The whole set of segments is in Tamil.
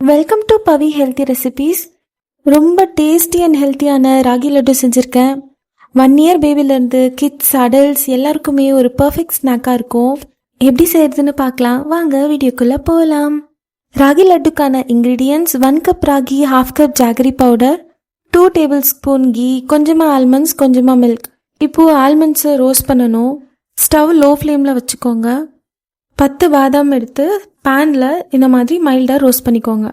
Welcome to Pavi healthy recipes. ரொம்ப டேஸ்டி அண்ட் ஹெல்த்தியான ராகி லட்டு செஞ்சுருக்கேன். 1 இயர் பேபிலேருந்து கிட்ஸ் அடல்ட்ஸ் எல்லாருக்குமே ஒரு பர்ஃபெக்ட் ஸ்நாக்காக இருக்கும். எப்படி செய்யறதுன்னு பார்க்கலாம் வாங்க, வீடியோக்குள்ளே போகலாம். ராகி லட்டுக்கான ingredients: 1 cup ragi, 1/2 cup jaggery powder, 2 tablespoon ghee, கொஞ்சமாக ஆல்மண்ட்ஸ், கொஞ்சமாக மில்க். இப்போது ஆல்மண்ட்ஸை ரோஸ்ட் பண்ணணும். ஸ்டவ் லோ ஃப்ளேமில் வச்சுக்கோங்க. 10 பாதாம் எடுத்து பேனில் இந்த மாதிரி மைல்டாக ரோஸ்ட் பண்ணிக்கோங்க.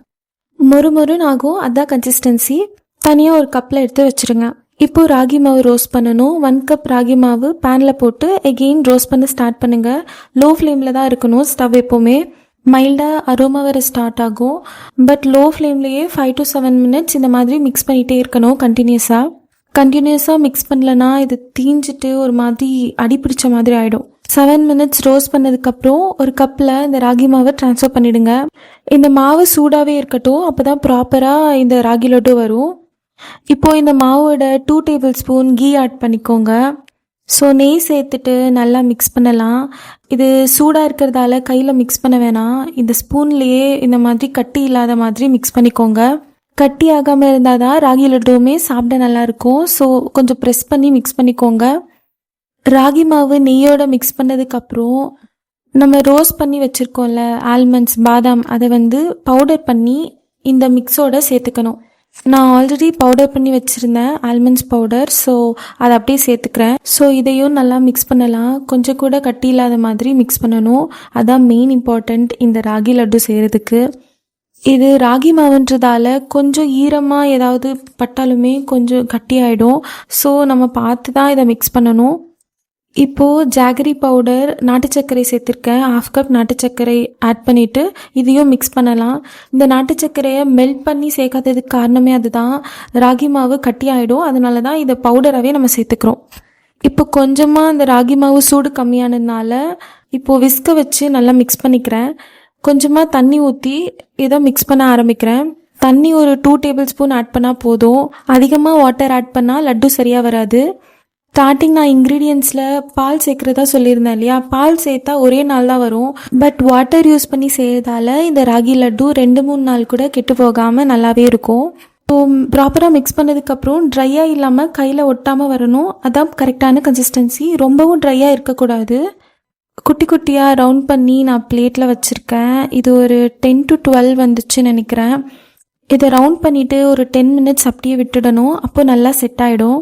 மொறுமொறுன்னு ஆகும், அதான் கன்சிஸ்டன்சி. தனியாக ஒரு கப்பில் எடுத்து வச்சுருங்க. இப்போது ராகி மாவு ரோஸ்ட் பண்ணணும். 1 கப் ராகி மாவு பேனில் போட்டு எகெயின் ரோஸ்ட் பண்ண ஸ்டார்ட் பண்ணுங்கள். லோ ஃப்ளேமில் தான் இருக்கணும் ஸ்டவ். எப்போவுமே மைல்டாக அரோமா வர ஸ்டார்ட் ஆகும். பட் லோ ஃப்ளேம்லேயே 5 to 7 மினிட்ஸ் இந்த மாதிரி மிக்ஸ் பண்ணிகிட்டே இருக்கணும் கண்டினியூஸாக மிக்ஸ் பண்ணலன்னா இது தீஞ்சிட்டு ஒரு மாதிரி அடிப்பிடிச்ச மாதிரி ஆகிடும். 7 மினிட்ஸ் ரோஸ்ட் பண்ணதுக்கப்புறம் ஒரு கப்பில் இந்த ராகி மாவை ட்ரான்ஸ்ஃபர் பண்ணிவிடுங்க. இந்த மாவு சூடாகவே இருக்கட்டும், அப்போ தான் ப்ராப்பராக இந்த ராகி லட்டு வரும். இப்போது இந்த மாவோட 2 டேபிள் ஸ்பூன் கீ ஆட் பண்ணிக்கோங்க. ஸோ நெய் சேர்த்துட்டு நல்லா மிக்ஸ் பண்ணலாம். இது சூடாக இருக்கிறதால கையில் மிக்ஸ் பண்ண வேணாம். இந்த ஸ்பூன்லேயே இந்த மாதிரி கட்டி இல்லாத மாதிரி மிக்ஸ் பண்ணிக்கோங்க. கட்டி ஆகாமல் இருந்தால் தான் ராகி லட்டுவுமே சாப்பிட நல்லாயிருக்கும். ஸோ கொஞ்சம் ப்ரெஸ் பண்ணி மிக்ஸ் பண்ணிக்கோங்க. ராகி மாவு நெய்யோட மிக்ஸ் பண்ணதுக்கப்புறம் நம்ம ரோஸ்ட் பண்ணி வச்சுருக்கோம்ல ஆல்மண்ட்ஸ், பாதாம், அதை பவுடர் பண்ணி இந்த மிக்ஸோட சேர்த்துக்கணும். நான் ஆல்ரெடி பவுடர் பண்ணி வச்சுருந்தேன் ஆல்மண்ட்ஸ் பவுடர், ஸோ அதை அப்படியே சேர்த்துக்கிறேன். ஸோ இதையும் நல்லா மிக்ஸ் பண்ணலாம். கொஞ்சம் கூட கட்டி இல்லாத மாதிரி மிக்ஸ் பண்ணணும். அதான் மெயின் இம்பார்ட்டண்ட் இந்த ராகி லட்டு செய்கிறதுக்கு. இது ராகி மாவுன்றதால கொஞ்சம் ஈரமாக ஏதாவது பட்டாலுமே கொஞ்சம் கட்டியாயிடும். ஸோ நம்ம பார்த்து தான் இதை மிக்ஸ் பண்ணணும். இப்போது ஜாகரி பவுடர், நாட்டு சர்க்கரை சேர்த்துருக்கேன். 1/2 கப் நாட்டு சர்க்கரை ஆட் பண்ணிவிட்டு இதையும் மிக்ஸ் பண்ணலாம். இந்த நாட்டு சர்க்கரையை மெல்ட் பண்ணி சேர்க்காததுக்கு காரணமே அதுதான். ராகி மாவு கட்டி ஆகிடும், அதனால தான் இதை பவுடராகவே நம்ம சேர்த்துக்கிறோம். இப்போ கொஞ்சமாக இந்த ராகி மாவு சூடு கம்மியானதுனால இப்போது விஸ்கை வச்சு நல்லா மிக்ஸ் பண்ணிக்கிறேன். கொஞ்சமாக தண்ணி ஊற்றி இதை மிக்ஸ் பண்ண ஆரம்பிக்கிறேன். தண்ணி ஒரு 2 டேபிள் ஸ்பூன் ஆட் பண்ணால் போதும். அதிகமாக வாட்டர் ஆட் பண்ணால் லட்டு சரியாக வராது. ஸ்டார்டிங் நான் இன்க்ரீடியன்ஸில் பால் சேர்க்குறதா சொல்லியிருந்தேன் இல்லையா, பால் சேர்த்தா ஒரே நாள் தான் வரும். பட் வாட்டர் யூஸ் பண்ணி செய்கிறதால இந்த ராகி லட்டு 2-3 நாள் கூட கெட்டு போகாமல் நல்லாவே இருக்கும். ஸோ ப்ராப்பராக மிக்ஸ் பண்ணதுக்கப்புறம் ட்ரையாக இல்லாமல் கையில் ஒட்டாமல் வரணும். அதான் கரெக்டான கன்சிஸ்டன்சி. ரொம்பவும் ட்ரையாக இருக்கக்கூடாது. குட்டி குட்டியாக ரவுண்ட் பண்ணி நான் பிளேட்டில் வச்சுருக்கேன். இது ஒரு 10 to 12 வந்துச்சுன்னு நினைக்கிறேன். இதை ரவுண்ட் பண்ணிவிட்டு ஒரு 10 மினிட்ஸ் அப்படியே விட்டுடணும். அப்போ நல்லா செட் ஆகிடும்.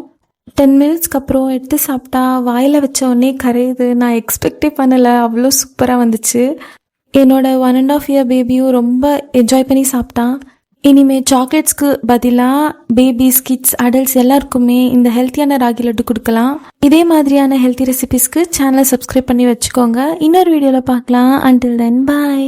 10 மினிட்ஸ்க்கு அப்புறம் எடுத்து சாப்பிட்டா வாயில் வச்ச உடனே கரையுது. நான் எக்ஸ்பெக்டே பண்ணலை, அவ்வளோ சூப்பராக வந்துச்சு. என்னோட 1.5 இயர் பேபியும் ரொம்ப என்ஜாய் பண்ணி சாப்பிட்டான். இனிமேல் சாக்லேட்ஸ்க்கு பதிலாக பேபிஸ், கிட்ஸ், அடல்ட்ஸ் எல்லாருக்குமே இந்த ஹெல்த்தியான ராகி லட்டு கொடுக்கலாம். இதே மாதிரியான ஹெல்த்தி ரெசிபிஸ்க்கு சேனலை சப்ஸ்கிரைப் பண்ணி வச்சுக்கோங்க. இன்னொரு வீடியோவில் பார்க்கலாம். அன்டில் தென் பாய்.